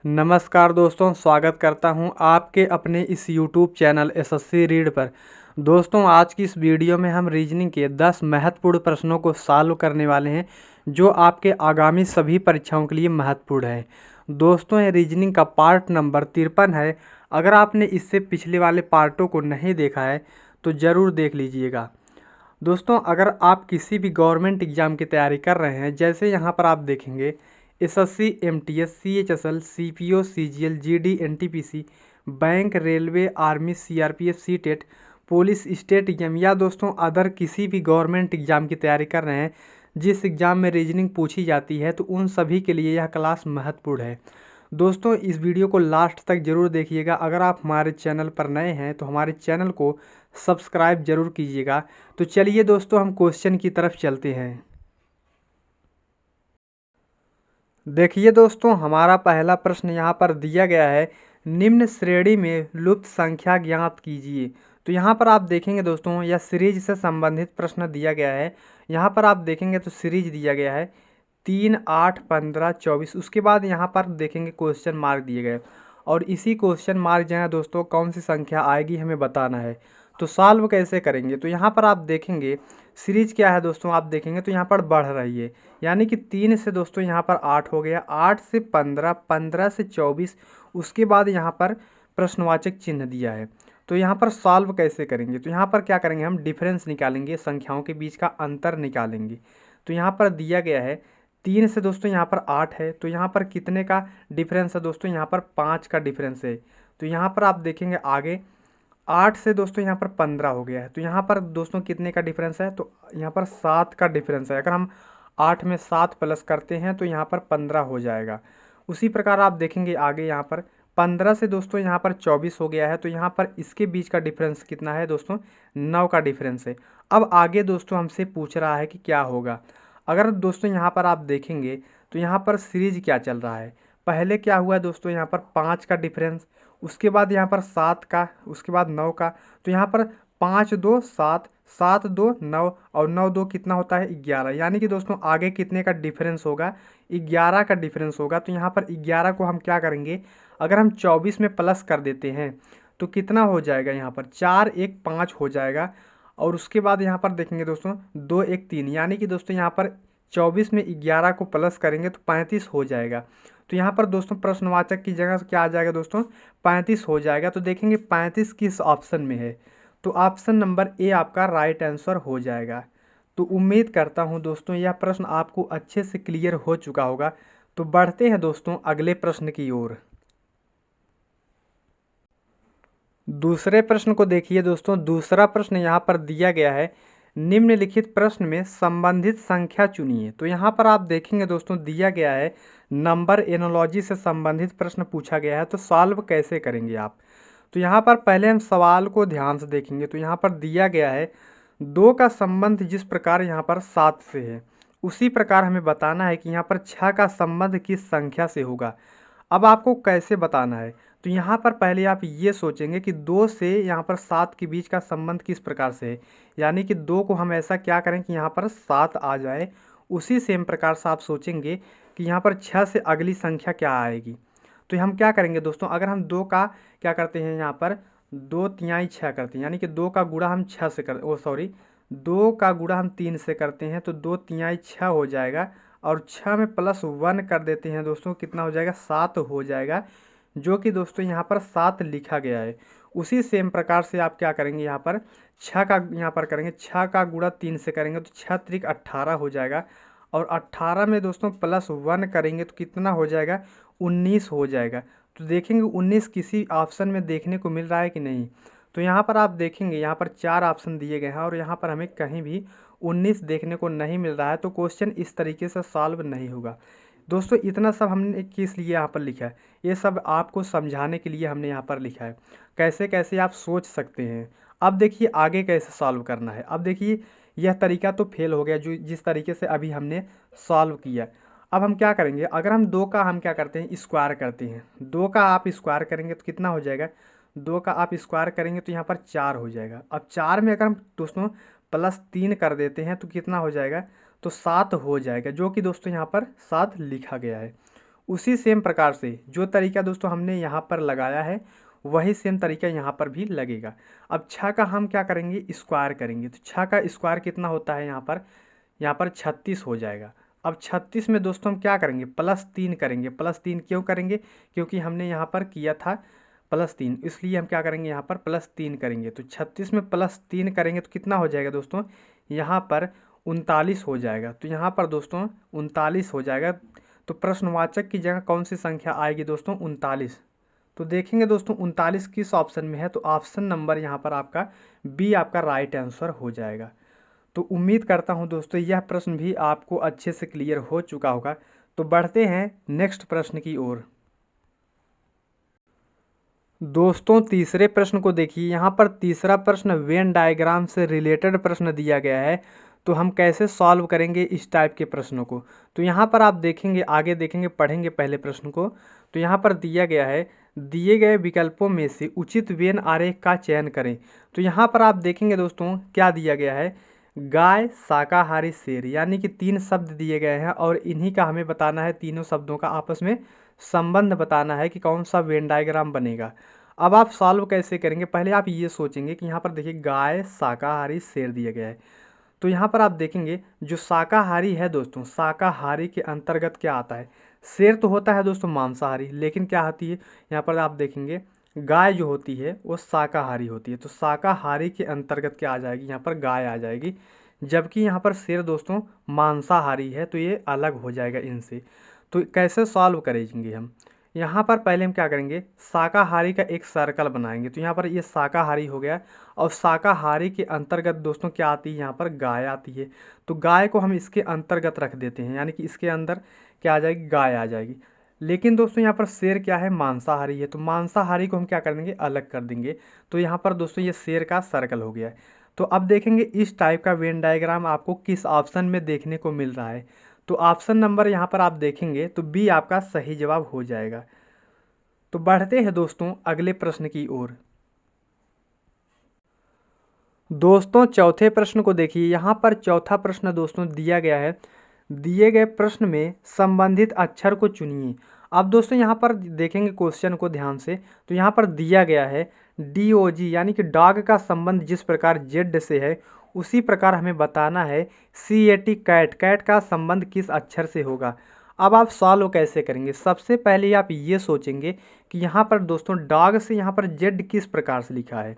नमस्कार दोस्तों, स्वागत करता हूं आपके अपने इस YouTube चैनल एसएससी रीड पर। दोस्तों, आज की इस वीडियो में हम रीजनिंग के 10 महत्वपूर्ण प्रश्नों को सॉल्व करने वाले हैं जो आपके आगामी सभी परीक्षाओं के लिए महत्वपूर्ण है। दोस्तों, ये रीजनिंग का पार्ट नंबर 53 है। अगर आपने इससे पिछले वाले पार्टों को नहीं देखा है तो ज़रूर देख लीजिएगा। दोस्तों, अगर आप किसी भी गवर्नमेंट एग्ज़ाम की तैयारी कर रहे हैं, जैसे यहाँ पर आप देखेंगे SSC, MTS, CHSL, CPO, CGL, GD, NTPC, bank, railway, army, CRPF, CTET, police, state exam या दोस्तों अदर किसी भी गवर्नमेंट एग्ज़ाम की तैयारी कर रहे हैं जिस एग्ज़ाम में रीजनिंग पूछी जाती है, तो उन सभी के लिए यह क्लास महत्वपूर्ण है। दोस्तों, इस वीडियो को लास्ट तक ज़रूर देखिएगा। अगर आप हमारे चैनल पर नए हैं तो हमारे चैनल को सब्सक्राइब जरूर कीजिएगा। तो चलिए दोस्तों, हम क्वेश्चन की तरफ चलते हैं। देखिए दोस्तों, हमारा पहला प्रश्न यहाँ पर दिया गया है, निम्न श्रेणी में लुप्त संख्या ज्ञात कीजिए। तो यहाँ पर आप देखेंगे दोस्तों, यह सीरीज से संबंधित प्रश्न दिया गया है। यहाँ पर आप देखेंगे तो सीरीज दिया गया है 3, 8, 15, 24। उसके बाद यहाँ पर देखेंगे क्वेश्चन मार्क दिए गए और इसी क्वेश्चन मार्क जो है दोस्तों कौन सी संख्या आएगी हमें बताना है। तो सॉल्व कैसे करेंगे, तो यहाँ पर आप देखेंगे सीरीज क्या है दोस्तों, आप देखेंगे तो यहाँ पर बढ़ रही है, यानी कि 3 से दोस्तों यहाँ पर 8 हो गया, 8 से 15, 15 से 24। उसके बाद यहाँ पर प्रश्नवाचक चिन्ह दिया है। तो यहाँ पर सॉल्व कैसे करेंगे, तो यहाँ पर क्या करेंगे, हम डिफरेंस निकालेंगे, संख्याओं के बीच का अंतर निकालेंगे। तो यहाँ पर दिया गया है 3 से दोस्तों यहाँ पर 8 है, तो यहाँ पर कितने का डिफरेंस है दोस्तों, यहाँ पर 5 का डिफरेंस है। तो यहाँ पर आप देखेंगे आगे 8 से दोस्तों यहाँ पर 15 हो गया है, तो यहाँ पर दोस्तों कितने का डिफरेंस है, तो यहाँ पर 7 का डिफरेंस है। अगर हम 8 में 7 प्लस करते हैं तो यहाँ पर 15 हो जाएगा। उसी प्रकार आप देखेंगे आगे यहाँ पर 15 से दोस्तों यहाँ पर 24 हो गया है, तो यहाँ पर इसके बीच का डिफरेंस कितना है दोस्तों, 9 का डिफरेंस है। अब आगे दोस्तों हमसे पूछ रहा है कि क्या होगा। अगर दोस्तों यहाँ पर आप देखेंगे तो यहाँ पर सीरीज क्या चल रहा है, पहले क्या हुआ है दोस्तों, यहाँ पर 5 का डिफरेंस, उसके बाद यहाँ पर 7 का, उसके बाद 9 का। तो यहाँ पर 5 2 7, 7 2 9 और 9 2 कितना होता है 11, यानी कि दोस्तों आगे कितने का डिफरेंस होगा, 11 का डिफरेंस होगा। तो यहाँ पर 11 को हम क्या करेंगे, अगर हम 24 में प्लस कर देते हैं तो कितना हो जाएगा, यहाँ पर 4 1 5 हो जाएगा। और उसके बाद यहाँ पर देखेंगे दोस्तों 2 1 3, यानी कि दोस्तों यहाँ पर 24 में 11 को प्लस करेंगे तो 35 हो जाएगा। तो यहाँ पर दोस्तों प्रश्नवाचक की जगह क्या आ जाएगा दोस्तों, 35 हो जाएगा। तो देखेंगे 35 किस ऑप्शन में है, तो ऑप्शन नंबर ए आपका राइट आंसर हो जाएगा। तो उम्मीद करता हूँ दोस्तों यह प्रश्न आपको अच्छे से क्लियर हो चुका होगा। तो बढ़ते हैं दोस्तों अगले प्रश्न की ओर। दूसरे प्रश्न को देखिए दोस्तों, दूसरा प्रश्न यहाँ पर दिया गया है, निम्नलिखित प्रश्न में संबंधित संख्या चुनिए। तो यहाँ पर आप देखेंगे दोस्तों दिया गया है नंबर एनोलॉजी से संबंधित प्रश्न पूछा गया है। तो सॉल्व कैसे करेंगे आप, तो यहाँ पर पहले हम सवाल को ध्यान से देखेंगे। तो यहाँ पर दिया गया है 2 का संबंध जिस प्रकार यहाँ पर 7 से है, उसी प्रकार हमें बताना है कि यहाँ पर 6 का संबंध किस संख्या से होगा। अब आपको कैसे बताना है, तो यहाँ पर पहले आप ये सोचेंगे कि 2 से यहाँ पर 7 के बीच का संबंध किस प्रकार से है, यानी कि 2 को हम ऐसा क्या करें कि यहाँ पर 7 आ जाए। उसी सेम प्रकार से आप सोचेंगे कि यहाँ पर 6 से अगली संख्या क्या आएगी। तो हम क्या करेंगे दोस्तों, अगर हम 2 का क्या करते हैं, यहाँ पर 2 तिहाई 6 करते हैं, यानी कि 2 का गुणा हम 6 से कर 2 का गुणा हम 3 से करते हैं, तो 2 तिहाई 6 हो जाएगा। और 6 में +1 कर देते हैं दोस्तों, कितना हो जाएगा, 7 हो जाएगा, जो कि दोस्तों यहाँ पर 7 लिखा गया है। उसी सेम प्रकार से आप क्या करेंगे, यहाँ पर 6 का यहाँ पर करेंगे, 6 का गुणा 3 से करेंगे तो 6 त्रिक 18 हो जाएगा। और 18 में दोस्तों +1 करेंगे तो कितना हो जाएगा, 19 हो जाएगा। तो देखेंगे 19 किसी ऑप्शन में देखने को मिल रहा है कि नहीं। तो यहाँ पर आप देखेंगे यहाँ पर 4 ऑप्शन दिए गए हैं और यहाँ पर हमें कहीं भी 19 देखने को नहीं मिल रहा है। तो क्वेश्चन इस तरीके से सॉल्व नहीं होगा। दोस्तों इतना सब हमने किस लिए यहाँ पर लिखा है, ये सब आपको समझाने के लिए हमने यहाँ पर लिखा है, कैसे कैसे आप सोच सकते हैं। अब देखिए आगे कैसे सॉल्व करना है। अब देखिए यह तरीका तो फेल हो गया जो जिस तरीके से अभी हमने सॉल्व किया। अब हम क्या करेंगे, अगर हम 2 का हम क्या करते हैं स्क्वायर करते हैं, 2 का आप स्क्वायर करेंगे तो कितना हो जाएगा, 2 का आप स्क्वायर करेंगे तो यहाँ पर 4 हो जाएगा। अब 4 में अगर हम दोस्तों +3 कर देते हैं तो कितना हो जाएगा, तो 7 हो जाएगा, जो कि दोस्तों यहाँ पर 7 लिखा गया है। उसी सेम प्रकार से जो तरीका दोस्तों हमने यहाँ पर लगाया है वही सेम तरीका यहाँ पर भी लगेगा। अब 6 का हम क्या करेंगे, स्क्वायर करेंगे। तो 6 का स्क्वायर कितना होता है यहाँ पर 36 हो जाएगा। अब 36 में दोस्तों हम क्या करेंगे, +3 करेंगे। +3 क्यों करेंगे, क्योंकि हमने यहाँ पर किया था +3, इसलिए हम क्या करेंगे, यहाँ पर +3 करेंगे। तो 36 में +3 करेंगे तो कितना हो जाएगा दोस्तों, यहाँ पर 39 हो जाएगा। तो यहाँ पर दोस्तों 39 हो जाएगा। तो प्रश्नवाचक की जगह कौन सी संख्या आएगी दोस्तों, 39। तो देखेंगे दोस्तों 39 किस ऑप्शन में है, तो ऑप्शन नंबर यहाँ पर आपका बी आपका राइट आंसर हो जाएगा। तो उम्मीद करता हूँ दोस्तों यह प्रश्न भी आपको अच्छे से क्लियर हो चुका होगा। तो बढ़ते हैं नेक्स्ट प्रश्न की ओर। दोस्तों तीसरे प्रश्न को देखिए, यहाँ पर तीसरा प्रश्न वेन डायग्राम से रिलेटेड प्रश्न दिया गया है। तो हम कैसे सॉल्व करेंगे इस टाइप के प्रश्नों को, तो यहाँ पर आप देखेंगे, आगे देखेंगे, पढ़ेंगे पहले प्रश्न को। तो यहाँ पर दिया गया है, दिए गए विकल्पों में से उचित वेन आरेख का चयन करें। तो यहाँ पर आप देखेंगे दोस्तों क्या दिया गया है, गाय, शाकाहारी, शेर, यानी कि 3 शब्द दिए गए हैं और इन्हीं का हमें बताना है, तीनों शब्दों का आपस में संबंध बताना है कि कौन सा वेन डायग्राम बनेगा। अब आप सॉल्व कैसे करेंगे, पहले आप ये सोचेंगे कि यहाँ पर देखिए गाय, शाकाहारी, शेर दिया गया है। तो यहाँ पर आप देखेंगे जो शाकाहारी है दोस्तों, शाकाहारी के अंतर्गत क्या आता है, शेर तो होता है दोस्तों मांसाहारी, लेकिन क्या होती है यहाँ पर आप देखेंगे गाय जो होती है वो शाकाहारी होती है। तो शाकाहारी के अंतर्गत क्या आ जाएगी, यहाँ पर गाय आ जाएगी। जबकि यहाँ पर शेर दोस्तों मांसाहारी है, तो ये अलग हो जाएगा इनसे। तो कैसे सॉल्व करेंगे हम, यहाँ पर पहले हम क्या करेंगे, शाकाहारी का एक सर्कल बनाएंगे। तो यहाँ पर ये शाकाहारी हो गया और शाकाहारी के अंतर्गत दोस्तों क्या आती है, यहाँ पर गाय आती है। तो गाय को हम इसके अंतर्गत रख देते हैं, यानी कि इसके अंदर क्या आ जाएगी, गाय आ जाएगी। लेकिन दोस्तों यहाँ पर शेर क्या है, मांसाहारी है, तो मांसाहारी को हम क्या कर देंगे, अलग कर देंगे। तो यहाँ पर दोस्तों ये शेर का सर्कल हो गया है। तो अब देखेंगे इस टाइप का वेन डायग्राम आपको किस ऑप्शन में देखने को मिल रहा है। तो ऑप्शन नंबर यहाँ पर आप देखेंगे तो बी आपका सही जवाब हो जाएगा। तो बढ़ते हैं दोस्तों अगले प्रश्न की ओर। दोस्तों चौथे प्रश्न को देखिए, यहाँ पर चौथा प्रश्न दोस्तों दिया गया है, दिए गए प्रश्न में संबंधित अक्षर को चुनिए। अब दोस्तों यहाँ पर देखेंगे क्वेश्चन को ध्यान से, तो यहाँ पर दिया गया है DOG यानी कि डॉग का संबंध जिस प्रकार जेड से है उसी प्रकार हमें बताना है CAT कैट, कैट का संबंध किस अक्षर से होगा। अब आप सॉल्व कैसे करेंगे, सबसे पहले आप ये सोचेंगे कि यहाँ पर दोस्तों डॉग से यहाँ पर जेड किस प्रकार से लिखा है।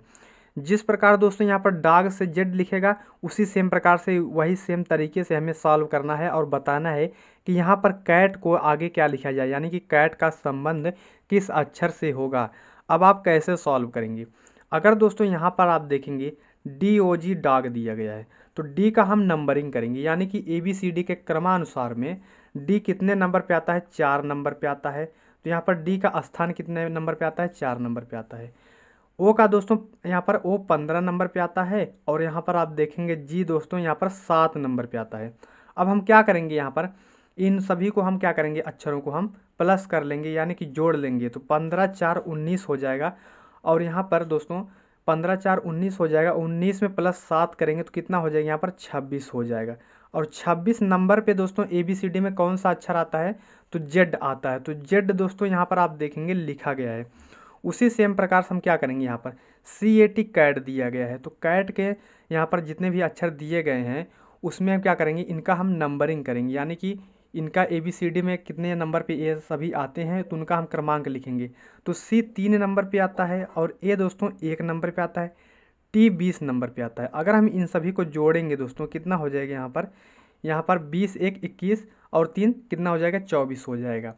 जिस प्रकार दोस्तों यहाँ पर डॉग से जेड लिखेगा उसी सेम प्रकार से वही सेम तरीके से हमें सॉल्व करना है और बताना है कि यहाँ पर कैट को आगे क्या लिखा जाए, यानी कि कैट का संबंध किस अक्षर से होगा। अब आप कैसे सॉल्व करेंगे, अगर दोस्तों यहाँ पर आप देखेंगे DOG डॉग दिया गया है तो डी का हम नंबरिंग करेंगे, यानी कि ABCD के क्रमानुसार में डी कितने नंबर पे आता है, 4 नंबर पे आता है। तो यहाँ पर डी का स्थान कितने नंबर पे आता है, 4 नंबर पे आता है। ओ का दोस्तों यहाँ पर ओ 15 नंबर पे आता है और यहाँ पर आप देखेंगे जी दोस्तों यहाँ पर 7 नंबर पे आता है। अब हम क्या करेंगे, यहाँ पर इन सभी को हम क्या करेंगे, अक्षरों को हम प्लस कर लेंगे, यानी कि जोड़ लेंगे। तो 15 4 19 हो जाएगा और यहाँ पर दोस्तों 15 4 19 हो जाएगा, 19 में +7 करेंगे तो कितना हो जाएगा, यहाँ पर 26 हो जाएगा। और 26 नंबर पे दोस्तों ABCD में कौन सा अक्षर आता है, तो जेड आता है। तो जेड दोस्तों यहाँ पर आप देखेंगे लिखा गया है। उसी सेम प्रकार से हम क्या करेंगे, यहाँ पर CAT कैट दिया गया है, तो कैट के यहाँ पर जितने भी अक्षर दिए गए हैं उसमें हम क्या करेंगे, इनका हम नंबरिंग करेंगे, यानी कि इनका ABCD में कितने नंबर पे ये सभी आते हैं तो उनका हम क्रमांक लिखेंगे। तो C 3 नंबर पे आता है और A दोस्तों 1 नंबर पे आता है, T 20 नंबर पे आता है। अगर हम इन सभी को जोड़ेंगे दोस्तों कितना हो जाएगा, यहाँ पर 20 1 21 और 3 कितना हो जाएगा, 24 हो जाएगा।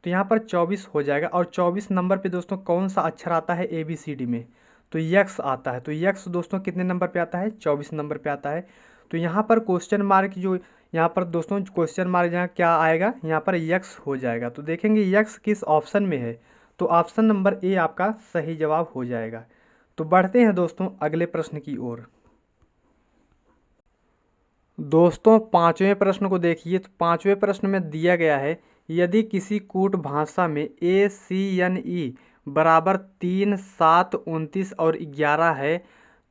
तो यहाँ पर 24 हो जाएगा और 24 नंबर पे दोस्तों कौन सा अक्षर आता है ABCD में, तो यक्स आता है। तो यक्स दोस्तों कितने नंबर पे आता है, 24 नंबर पे आता है। तो यहाँ पर क्वेश्चन मार्क जो यहाँ पर दोस्तों क्वेश्चन मार्क यहाँ क्या आएगा, यहाँ पर यक्स हो जाएगा। तो देखेंगे यक्स किस ऑप्शन में है, तो ऑप्शन नंबर ए आपका सही जवाब हो जाएगा। तो बढ़ते हैं दोस्तों अगले प्रश्न की ओर। दोस्तों पांचवें प्रश्न को देखिए, तो पांचवें प्रश्न में दिया गया है यदि किसी कूट भाषा में ACNE बराबर 3 7 29 और 11 है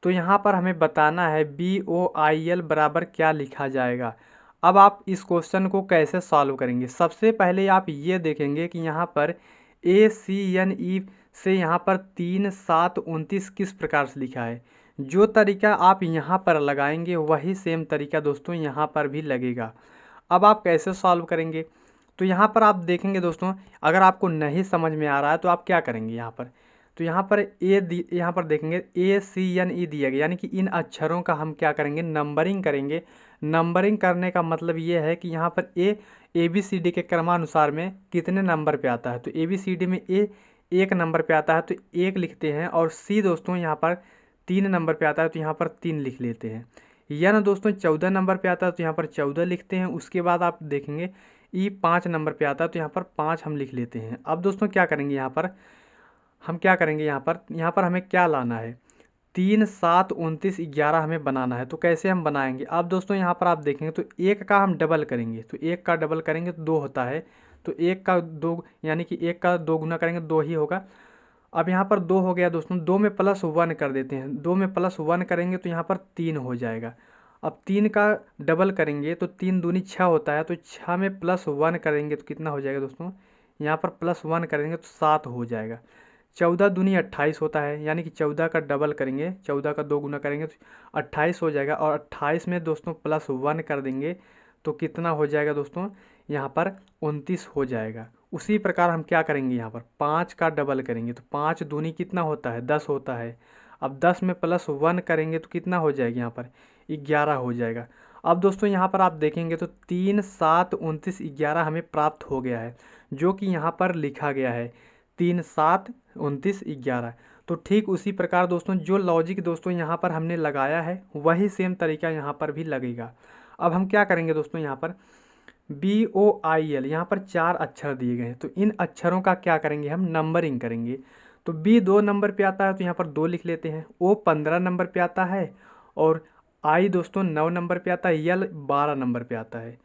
तो यहाँ पर हमें बताना है BOIL बराबर क्या लिखा जाएगा। अब आप इस क्वेश्चन को कैसे सॉल्व करेंगे, सबसे पहले आप ये देखेंगे कि यहाँ पर ACNE से यहाँ पर 3, 7, 29 किस प्रकार से लिखा है। जो तरीका आप यहाँ पर लगाएंगे वही सेम तरीका दोस्तों यहाँ पर भी लगेगा। अब आप कैसे सॉल्व करेंगे, तो यहाँ पर आप देखेंगे दोस्तों, अगर आपको नहीं समझ में आ रहा है तो आप क्या करेंगे यहाँ पर, तो यहाँ पर यहाँ पर देखेंगे ACNE दिया गया, यानी कि इन अक्षरों का हम क्या करेंगे, नंबरिंग करेंगे। नंबरिंग करने का मतलब ये है कि यहाँ पर ABCD के क्रमानुसार में कितने नंबर पे आता है, तो ABCD में A 1 नंबर पे आता है तो 1 लिखते हैं, और C दोस्तों यहाँ पर 3 नंबर पे आता है तो यहाँ पर 3 लिख लेते हैं। या दोस्तों 14 नंबर पे आता है तो यहाँ पर 14 लिखते हैं। उसके बाद आप देखेंगे E 5 नंबर पे आता है तो यहाँ पर 5 हम लिख लेते हैं। अब दोस्तों क्या करेंगे, यहाँ पर हम क्या करेंगे, यहाँ पर हमें क्या लाना है, 3, 7, 29, 11 हमें बनाना है। तो कैसे हम बनाएंगे, अब दोस्तों यहाँ पर आप देखेंगे तो 1 का हम डबल करेंगे, तो 1 का डबल करेंगे तो 2 होता है, तो 1 का 2 यानी कि 1 का 2 गुना करेंगे 2 ही होगा। अब यहाँ पर 2 हो गया दोस्तों, 2 में +1 कर देते हैं, 2 में +1 करेंगे तो यहाँ पर 3 हो जाएगा। अब 3 का डबल करेंगे तो 3 दूनी 6 होता है, तो 6 में +1 करेंगे तो कितना हो जाएगा दोस्तों, यहाँ पर +1 करेंगे तो 7 हो जाएगा। 14 दूनी 28 होता है, यानी कि 14 का डबल करेंगे, 14 का 2 गुना करेंगे तो 28 हो जाएगा, और 28 में दोस्तों +1 कर देंगे तो कितना हो जाएगा दोस्तों, यहाँ पर 29 हो जाएगा। उसी प्रकार हम क्या करेंगे, यहाँ पर 5 का डबल करेंगे तो 5 दूनी कितना होता है, 10 होता है। अब 10 में +1 करेंगे तो कितना हो जाएगा, यहाँ पर 11 हो जाएगा। अब दोस्तों यहाँ पर आप देखेंगे तो 3, 7, 29, 11 हमें प्राप्त हो गया है, जो कि यहाँ पर लिखा गया है 3, 7, 29, 11। तो ठीक उसी प्रकार दोस्तों जो लॉजिक दोस्तों यहाँ पर हमने लगाया है वही सेम तरीका यहाँ पर भी लगेगा। अब हम क्या करेंगे दोस्तों, यहाँ पर BOIL यहाँ पर 4 अक्षर दिए गए हैं, तो इन अक्षरों का क्या करेंगे, हम नंबरिंग करेंगे। तो B 2 नंबर पे आता है तो यहाँ पर 2 लिख लेते हैं, O 15 नंबर पे आता है, और I दोस्तों 9 नंबर पे आता है, L 12 नंबर पे आता है।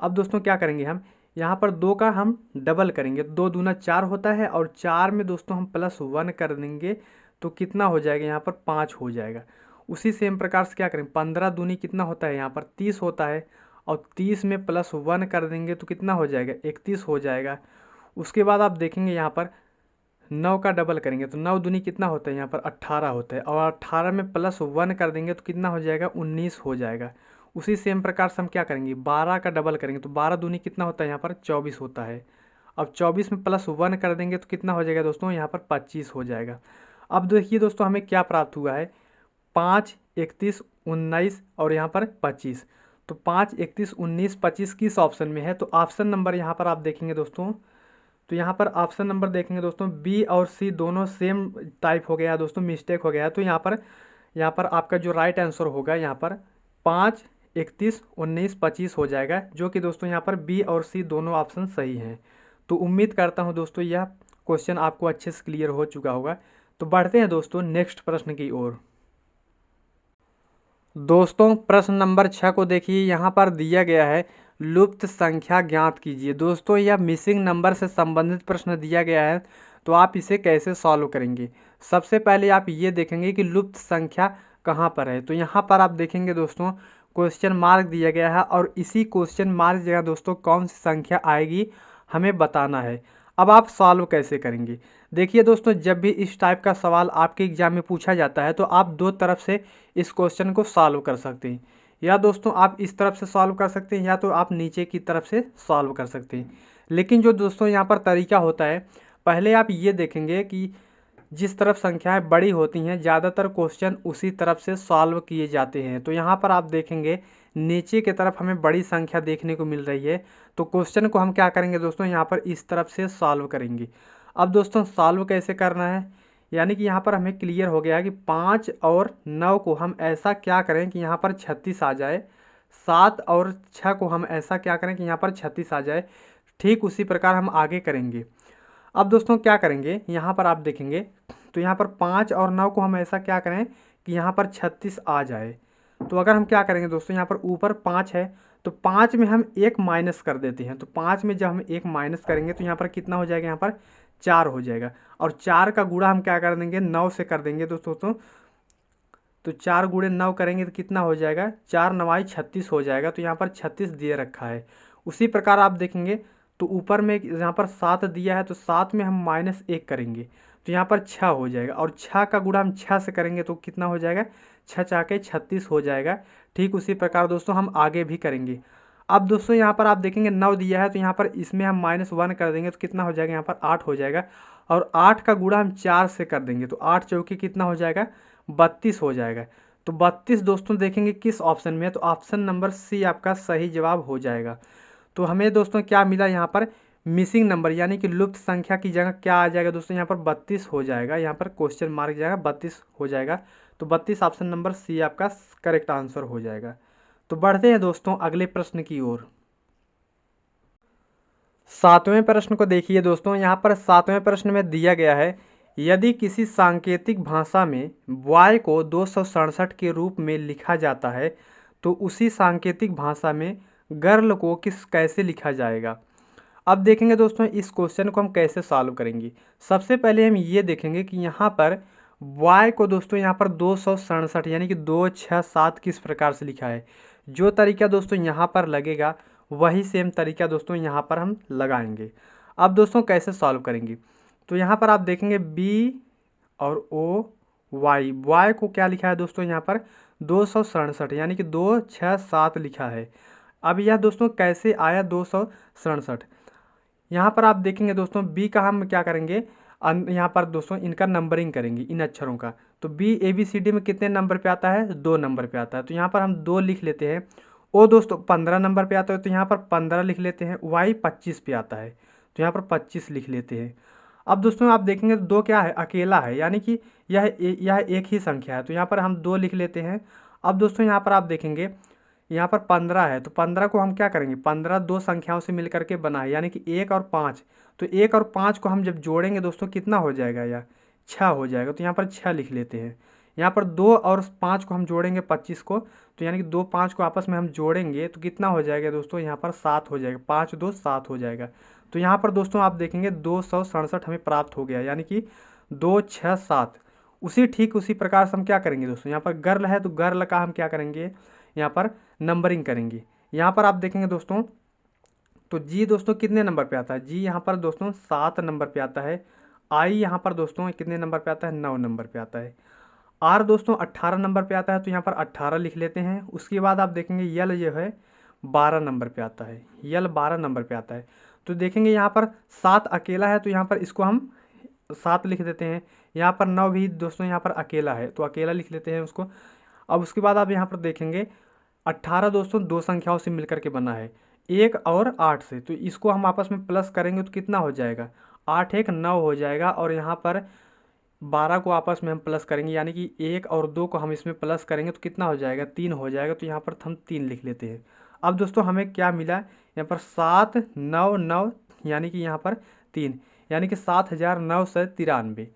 अब दोस्तों क्या करेंगे, हम यहाँ पर 2 का हम डबल करेंगे, 2 दूना 4 होता है, और 4 में दोस्तों हम +1 कर देंगे तो कितना हो जाएगा, यहाँ पर 5 हो जाएगा। उसी सेम प्रकार से क्या करेंगे, 15 दूनी कितना होता है, यहाँ पर 30 होता है, और 30 में +1 कर देंगे तो कितना हो जाएगा, 31 हो जाएगा। उसके बाद आप देखेंगे यहाँ पर 9 का डबल करेंगे तो 9 दूनी कितना होता है, यहाँ पर 18 होता है, और 18 में +1 कर देंगे तो कितना हो जाएगा, 19 हो जाएगा। उसी सेम प्रकार से हम क्या करेंगे, 12 का डबल करेंगे तो 12 दूनी कितना होता है, यहाँ पर 24 होता है। अब 24 में +1 कर देंगे तो कितना हो जाएगा दोस्तों, यहाँ पर 25 हो जाएगा। अब देखिए दोस्तों हमें क्या प्राप्त हुआ है, 5, 31, 19 और यहाँ पर 25। तो 5, 31, 19, 25 किस ऑप्शन में है, तो ऑप्शन नंबर यहाँ पर आप देखेंगे दोस्तों, तो यहाँ पर ऑप्शन नंबर देखेंगे दोस्तों B और C दोनों सेम टाइप हो गया है दोस्तों, मिस्टेक हो गया है। तो यहाँ पर आपका जो राइट आंसर होगा यहाँ पर 5, 31, 19, 25 हो जाएगा, जो कि दोस्तों यहाँ पर B और C दोनों ऑप्शन सही हैं। तो उम्मीद करता हूँ दोस्तों यह क्वेश्चन आपको अच्छे से क्लियर हो चुका होगा। तो बढ़ते हैं दोस्तों नेक्स्ट प्रश्न की ओर। दोस्तों प्रश्न नंबर 6 को देखिए, यहाँ पर दिया गया है लुप्त संख्या ज्ञात कीजिए। दोस्तों यह मिसिंग नंबर से संबंधित प्रश्न दिया गया है, तो आप इसे कैसे सॉल्व करेंगे। सबसे पहले आप ये देखेंगे कि लुप्त संख्या कहाँ पर है, तो यहाँ पर आप देखेंगे दोस्तों क्वेश्चन मार्क दिया गया है, और इसी क्वेश्चन मार्क जगह दोस्तों कौन सी संख्या आएगी हमें बताना है। अब आप सॉल्व कैसे करेंगे, देखिए दोस्तों जब भी इस टाइप का सवाल आपके एग्जाम में पूछा जाता है तो आप दो तरफ से इस क्वेश्चन को सॉल्व कर सकते हैं। या दोस्तों आप इस तरफ से सॉल्व कर सकते हैं, या तो आप नीचे की तरफ से सॉल्व कर सकते हैं। लेकिन जो दोस्तों यहाँ पर तरीका होता है, पहले आप ये देखेंगे कि जिस तरफ संख्याएं बड़ी होती हैं ज़्यादातर क्वेश्चन उसी तरफ से सॉल्व किए जाते हैं। तो यहाँ पर आप देखेंगे नीचे की तरफ हमें बड़ी संख्या देखने को मिल रही है, तो क्वेश्चन को हम क्या करेंगे दोस्तों, यहाँ पर इस तरफ से सॉल्व करेंगे। अब दोस्तों सॉल्व कैसे करना है, यानी कि यहाँ पर हमें क्लियर हो गया कि 5 और 9 को हम ऐसा क्या करें कि यहाँ पर 36 आ जाए, 7 और 6 को हम ऐसा क्या करें कि यहाँ पर 36 आ जाए। ठीक उसी प्रकार हम आगे करेंगे। अब दोस्तों क्या करेंगे, यहाँ पर आप देखेंगे तो यहाँ पर 5 और 9 को हम ऐसा क्या करें कि यहाँ पर 36 आ जाए। तो अगर हम क्या करेंगे दोस्तों, यहाँ पर ऊपर 5 है तो 5 में हम 1 माइनस कर देते हैं। तो 5 में जब हम 1 माइनस करेंगे तो यहाँ पर कितना हो जाएगा, यहाँ पर 4 हो जाएगा। और 4 का गुणा हम क्या कर देंगे, 9 से कर देंगे दोस्तों। तो तो 4 गुणे 9 करेंगे तो कितना हो जाएगा, 4 9 36 हो जाएगा। तो यहाँ पर 36 दिए रखा है। उसी प्रकार आप देखेंगे तो ऊपर में यहाँ पर 7 दिया है, तो 7 में हम -1 करेंगे तो यहाँ पर 6 हो जाएगा, और 6 का गुणा हम 6 से करेंगे तो कितना हो जाएगा, 6 चाके 36 हो जाएगा। ठीक उसी प्रकार दोस्तों हम आगे भी करेंगे। अब दोस्तों यहाँ पर आप देखेंगे 9 दिया है, तो यहाँ पर इसमें हम -1 कर देंगे तो कितना हो जाएगा, यहाँ पर 8 हो जाएगा, और 8 का गुणा हम 4 से कर देंगे तो 8 चौके कितना हो जाएगा, 32 हो जाएगा। तो 32 दोस्तों देखेंगे किस ऑप्शन में है, तो ऑप्शन नंबर सी आपका सही जवाब हो जाएगा। तो हमें दोस्तों क्या मिला यहाँ पर, मिसिंग नंबर यानी कि लुप्त संख्या की जगह क्या आ जाएगा दोस्तों, यहाँ पर 32 हो जाएगा, यहाँ पर क्वेश्चन मार्क जाएगा 32 हो जाएगा। तो 32 ऑप्शन नंबर सी आपका करेक्ट आंसर हो जाएगा। तो बढ़ते हैं दोस्तों अगले प्रश्न की ओर। 7वें प्रश्न को देखिए दोस्तों, यहाँ पर 7वें प्रश्न में दिया गया है, यदि किसी सांकेतिक भाषा में बॉय को 267 के रूप में लिखा जाता है तो उसी सांकेतिक भाषा में गर्ल को कैसे लिखा जाएगा। अब देखेंगे दोस्तों इस क्वेश्चन को हम कैसे सॉल्व करेंगे। सबसे पहले हम ये देखेंगे कि यहाँ पर बॉय को दोस्तों यहाँ पर 267 यानी कि 267 किस प्रकार से लिखा है। जो तरीका दोस्तों यहाँ पर लगेगा वही सेम तरीका दोस्तों यहाँ पर हम लगाएंगे। अब दोस्तों कैसे सॉल्व करेंगे, तो यहाँ पर आप देखेंगे बी और ओ वाई, बॉय को क्या लिखा है दोस्तों यहाँ पर 267 यानी कि 267 लिखा है। अब यह दोस्तों कैसे आया 267, यहाँ पर आप देखेंगे दोस्तों बी का हम क्या करेंगे, यहाँ पर दोस्तों इनका नंबरिंग करेंगे इन अक्षरों का। तो बी ABCD में कितने नंबर पे आता है, 2 नंबर पे आता है, तो यहाँ पर हम 2 लिख लेते हैं। ओ दोस्तों 15 नंबर पे आता है तो यहाँ पर 15 लिख लेते हैं। वाई 25 पे आता है तो यहाँ पर 25 लिख लेते हैं। अब दोस्तों आप देखेंगे 2 क्या है, अकेला है, यानी कि यह एक ही संख्या है, तो यहाँ पर हम 2 लिख लेते हैं। अब दोस्तों यहाँ पर आप देखेंगे यहाँ पर 15 है, तो 15 को हम क्या करेंगे, 15 2 संख्याओं से मिल करके बना है, यानी कि 1 और 5। तो 1 और 5 को हम जब जोड़ेंगे दोस्तों कितना हो जाएगा, यह 6 हो जाएगा, तो यहाँ पर 6 लिख लेते हैं। यहाँ पर 2 और 5 को हम जोड़ेंगे 25 को, तो यानी कि 2 5 को आपस में हम जोड़ेंगे तो कितना हो जाएगा दोस्तों, यहाँ पर 7 हो जाएगा, 5 2 7 हो जाएगा। तो यहाँ पर दोस्तों आप देखेंगे 267 हमें प्राप्त हो गया, यानी कि 267। ठीक उसी प्रकार से हम क्या करेंगे दोस्तों, यहाँ पर गर्ल है तो गर्ल का हम क्या करेंगे, यहाँ पर नंबरिंग करेंगे। यहाँ पर आप देखेंगे दोस्तों तो जी दोस्तों कितने नंबर पे आता है, जी यहाँ पर दोस्तों 7 नंबर पे आता है। आई यहाँ पर दोस्तों कितने नंबर पे आता है, 9 नंबर पे आता है। आर दोस्तों 18 नंबर पे आता है तो यहाँ पर 18 लिख लेते हैं। उसके बाद आप देखेंगे यल जो है 12 नंबर पे आता है, यल 12 नंबर पे आता है। तो देखेंगे यहाँ पर 7 अकेला है तो यहाँ पर इसको हम 7 लिख देते हैं। यहाँ पर 9 भी दोस्तों यहाँ पर अकेला है तो अकेला लिख लेते हैं उसको। अब उसके बाद आप यहाँ पर देखेंगे 18 दोस्तों 2 संख्याओं से मिलकर के बना है, 1 और 8 से, तो इसको हम आपस में प्लस करेंगे तो कितना हो जाएगा, 8 1 9 हो जाएगा। और यहाँ पर 12 को आपस में हम प्लस करेंगे, यानी कि 1 और 2 को हम इसमें प्लस करेंगे तो कितना हो जाएगा, 3 हो जाएगा। तो यहाँ पर हम 3 लिख लेते हैं। अब दोस्तों हमें क्या मिला, यहाँ पर 7 9 9 यानी कि यहाँ पर 3, यानी कि 7993।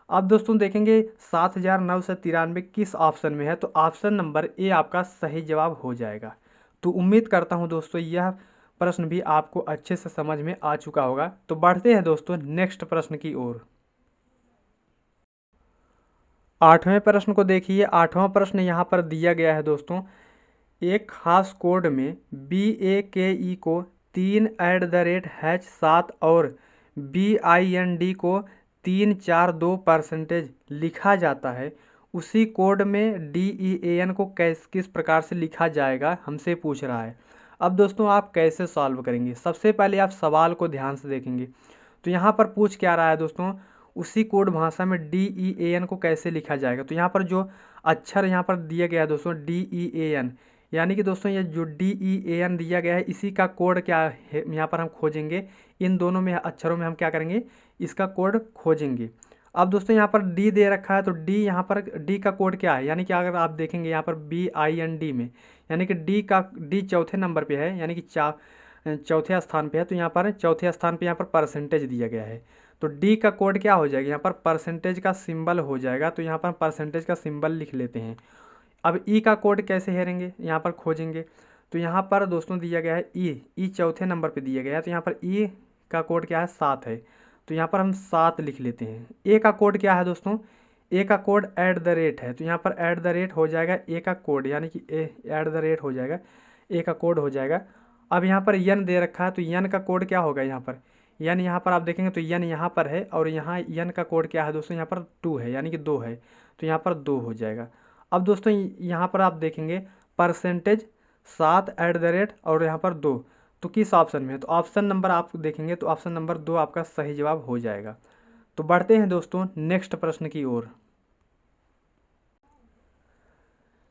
अब दोस्तों देखेंगे 7993 किस ऑप्शन में है, तो ऑप्शन नंबर ए आपका सही जवाब हो जाएगा। तो उम्मीद करता हूँ दोस्तों यह प्रश्न भी आपको अच्छे से समझ में आ चुका होगा। तो बढ़ते हैं दोस्तों नेक्स्ट प्रश्न की ओर। 8वें प्रश्न को देखिए। 8वां प्रश्न यहाँ पर दिया गया है दोस्तों, एक खास कोड में BAKE को 3@H7 और BIND को 342% लिखा जाता है, उसी कोड में DEAN को किस प्रकार से लिखा जाएगा, हमसे पूछ रहा है। अब दोस्तों आप कैसे सॉल्व करेंगे, सबसे पहले आप सवाल को ध्यान से देखेंगे। तो यहाँ पर पूछ क्या रहा है दोस्तों, उसी कोड भाषा में DEAN को कैसे लिखा जाएगा। तो यहाँ पर जो अक्षर यहाँ पर दिया गया है दोस्तों DEAN, यानी कि दोस्तों ये जो DEAN दिया गया है इसी का कोड क्या है यहाँ पर हम खोजेंगे। इन दोनों में अक्षरों में हम क्या करेंगे, इसका कोड खोजेंगे। अब दोस्तों यहाँ पर D दे रखा है तो D यहाँ पर D का कोड क्या है, यानी कि अगर आप देखेंगे यहाँ पर BIND में, यानी कि D चौथे नंबर पे है, यानी कि चौथे स्थान पे है। तो यहाँ पर चौथे स्थान पे यहाँ पर परसेंटेज दिया गया है, तो D का कोड क्या हो जाएगा, यहाँ पर परसेंटेज का सिंबल हो जाएगा। तो यहाँ पर परसेंटेज का सिंबल लिख लेते हैं। अब E का कोड कैसे हेरेंगे, यहाँ पर खोजेंगे। तो यहाँ पर दोस्तों दिया गया है E चौथे नंबर पे दिया गया है, तो यहाँ पर E का कोड क्या है, 7 है। तो यहाँ पर हम 7 लिख लेते हैं। A का कोड क्या है दोस्तों, ए का कोड ऐट द रेट है, तो यहाँ पर ऐट द रेट हो जाएगा ए का कोड, यानी कि ए ऐट द रेट हो जाएगा, ए का कोड हो जाएगा। अब यहाँ पर यन दे रखा है, तो यन का कोड क्या होगा यहाँ पर, यन यहाँ पर आप देखेंगे तो यन यहाँ पर है, और यहाँ यन का कोड क्या है दोस्तों, यहाँ पर 2 है, यानी कि 2 है, तो यहाँ पर 2 हो जाएगा। अब दोस्तों यहाँ पर आप देखेंगे परसेंटेज 7 ऐट द रेट और यहाँ पर 2, तो किस ऑप्शन में है, तो ऑप्शन नंबर आप देखेंगे तो ऑप्शन नंबर 2 आपका सही जवाब हो जाएगा। तो बढ़ते हैं दोस्तों नेक्स्ट प्रश्न की ओर।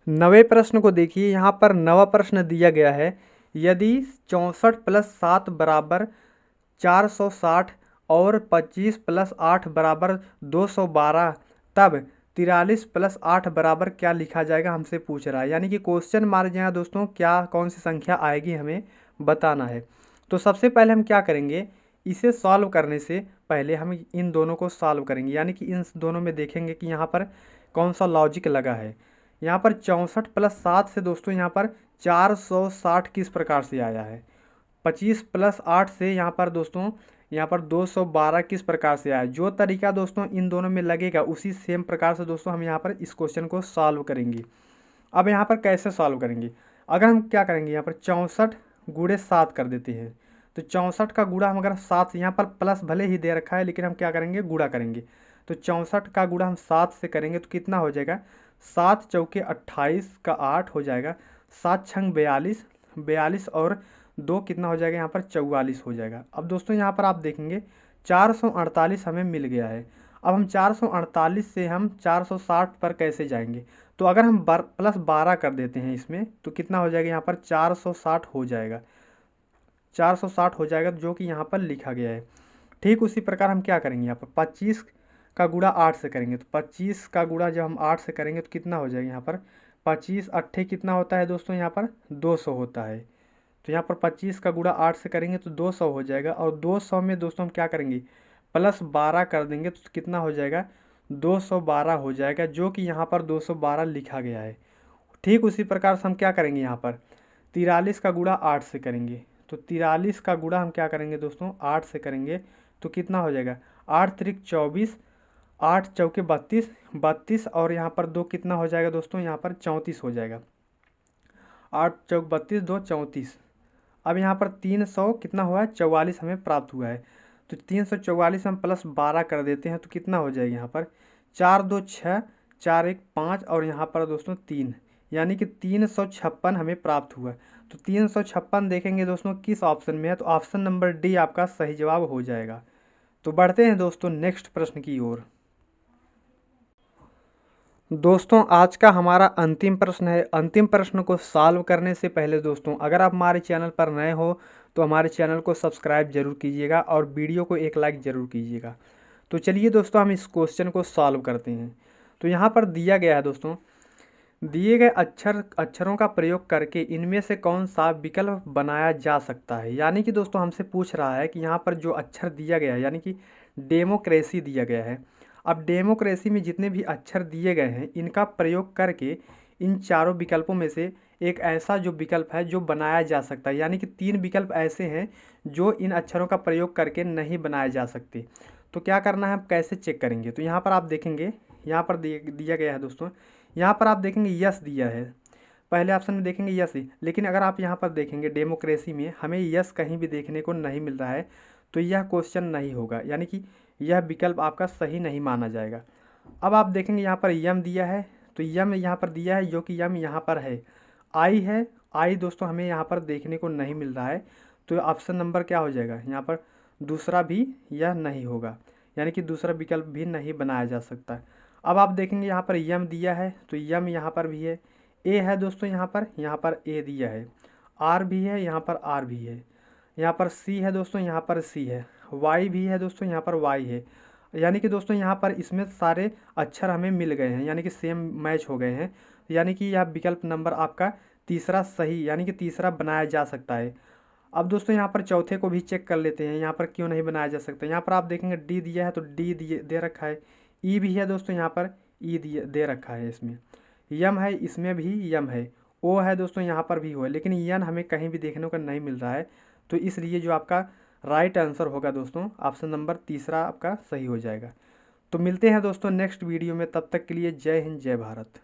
9वें प्रश्न को देखिए, यहाँ पर 9वां प्रश्न दिया गया है, यदि 64 + 7 = 460 और 25 + 8 = 212, तब 43 + 8 बराबर क्या लिखा जाएगा, हमसे पूछ रहा है। यानी कि क्वेश्चन मार्क यहाँ दोस्तों क्या कौन सी संख्या आएगी हमें बताना है। तो सबसे पहले हम क्या करेंगे, इसे सॉल्व करने से पहले हम इन दोनों को सॉल्व करेंगे, यानी कि इन दोनों में देखेंगे कि यहाँ पर कौन सा लॉजिक लगा है। यहाँ पर 64 + 7 से दोस्तों यहाँ पर 460 किस प्रकार से आया है, 25 + 8 से यहाँ पर दोस्तों यहाँ पर 212 किस प्रकार से आया। जो तरीका दोस्तों इन दोनों में लगेगा उसी सेम प्रकार से दोस्तों हम यहाँ पर इस क्वेश्चन को सॉल्व करेंगे। अब यहाँ पर कैसे सॉल्व करेंगे, अगर हम क्या करेंगे यहाँ पर 64 × 7 कर देते हैं, तो 64 का गुणा हम अगर 7 यहाँ पर प्लस भले ही दे रखा है लेकिन हम क्या करेंगे गुणा करेंगे, तो 64 का गुणा हम 7 से करेंगे तो कितना हो जाएगा, 7 चौके 28 का 8 हो जाएगा, 7 छंग 42, 42 और 2 कितना हो जाएगा यहाँ पर 44 हो जाएगा। अब दोस्तों यहाँ पर आप देखेंगे 448 हमें मिल गया है। अब हम 448 से हम 460 पर कैसे जाएंगे, तो अगर हम +12 कर देते हैं इसमें तो कितना हो जाएगा यहाँ पर 460 हो जाएगा, 460 हो जाएगा जो कि यहाँ पर लिखा गया है। ठीक उसी प्रकार हम क्या करेंगे यहाँ पर 25 का गुणा 8 से करेंगे, तो 25 का गुणा जब हम 8 से करेंगे तो कितना हो जाएगा यहाँ पर 25 8 कितना होता है दोस्तों यहाँ पर 200 होता है। तो यहाँ पर 25 का गुणा 8 से करेंगे तो 200 हो जाएगा, और 200 में दोस्तों हम क्या करेंगे +12 कर देंगे तो कितना हो जाएगा 212 हो जाएगा, जो कि यहाँ पर 212 लिखा गया है। ठीक उसी प्रकार से हम क्या करेंगे यहाँ पर 43 का गुणा 8 से करेंगे, तो 43 का गुणा हम क्या करेंगे दोस्तों 8 से करेंगे तो कितना हो जाएगा 8 त्रिक 24, 8 चौके 32, 32 और यहाँ पर 2 कितना हो जाएगा दोस्तों यहाँ पर 34 हो जाएगा, 8 चौक 32 2 34। अब यहाँ पर 300 कितना हुआ है 44 हमें प्राप्त हुआ है, तो 344 हम +12 कर देते हैं तो कितना हो जाएगा यहाँ पर 4 2 6, 4 1 5 और यहाँ पर दोस्तों 3, यानी कि 356 हमें प्राप्त हुआ। तो 356 देखेंगे दोस्तों किस ऑप्शन में है, तो ऑप्शन नंबर डी आपका सही जवाब हो जाएगा। तो बढ़ते हैं दोस्तों नेक्स्ट प्रश्न की ओर। दोस्तों आज का हमारा अंतिम प्रश्न है। अंतिम प्रश्न को सॉल्व करने से पहले दोस्तों अगर आप हमारे चैनल पर नए हो तो हमारे चैनल को सब्सक्राइब जरूर कीजिएगा और वीडियो को एक लाइक ज़रूर कीजिएगा। तो चलिए दोस्तों हम इस क्वेश्चन को सॉल्व करते हैं। तो यहाँ पर दिया गया है दोस्तों, दिए गए अक्षरों का प्रयोग करके इनमें से कौन सा विकल्प बनाया जा सकता है। यानी कि दोस्तों हमसे पूछ रहा है कि यहाँ पर जो अक्षर दिया गया है यानी कि डेमोक्रेसी दिया गया है। अब डेमोक्रेसी में जितने भी अक्षर दिए गए हैं इनका प्रयोग करके इन चारों विकल्पों में से एक ऐसा जो विकल्प है जो बनाया जा सकता है, यानी कि 3 विकल्प ऐसे हैं जो इन अक्षरों का प्रयोग करके नहीं बनाए जा सकते। तो क्या करना है, हम कैसे चेक करेंगे, तो यहाँ पर आप देखेंगे यहाँ पर दिया गया है दोस्तों, यहाँ पर आप देखेंगे यस दिया है, पहले ऑप्शन में देखेंगे यस ही, लेकिन अगर आप यहाँ पर देखेंगे डेमोक्रेसी में हमें यस कहीं भी देखने को नहीं मिल रहा है, तो यह क्वेश्चन नहीं होगा, यानी कि यह विकल्प आपका सही नहीं माना जाएगा। अब आप देखेंगे यहाँ पर यम दिया है, तो यम यहाँ पर दिया है जो कि यम यहाँ पर है, आई है, आई दोस्तों हमें यहाँ पर देखने को नहीं मिल रहा है, तो ऑप्शन नंबर क्या हो जाएगा यहाँ पर दूसरा भी यह नहीं होगा, यानी कि दूसरा विकल्प भी नहीं बनाया जा सकता। अब आप देखेंगे यहाँ पर यम दिया है, तो यम यहाँ पर भी है, ए है दोस्तों यहाँ पर ए दिया है, आर भी है, यहाँ पर आर भी है, यहाँ पर सी है दोस्तों, यहाँ पर सी है, वाई भी है दोस्तों, यहाँ पर वाई है, यानी कि दोस्तों यहाँ पर इसमें सारे अक्षर हमें मिल गए हैं, यानी कि सेम मैच हो गए हैं, यानी कि यह विकल्प नंबर आपका तीसरा सही यानी कि तीसरा बनाया जा सकता है। अब दोस्तों यहाँ पर चौथे को भी चेक कर लेते हैं, यहाँ पर क्यों नहीं बनाया जा सकता। यहाँ पर आप देखेंगे डी दिया है तो डी दे रखा है, ई भी है दोस्तों यहाँ पर ई दे रखा है, इसमें यम है, इसमें भी यम है, ओ है दोस्तों यहाँ पर भी हो है, लेकिन यन हमें कहीं भी देखने को नहीं मिल रहा है, तो इसलिए जो आपका राइट आंसर होगा दोस्तों ऑप्शन नंबर तीसरा आपका सही हो जाएगा। तो तो मिलते हैं दोस्तों नेक्स्ट वीडियो में, तब तक के लिए जय हिंद जय भारत।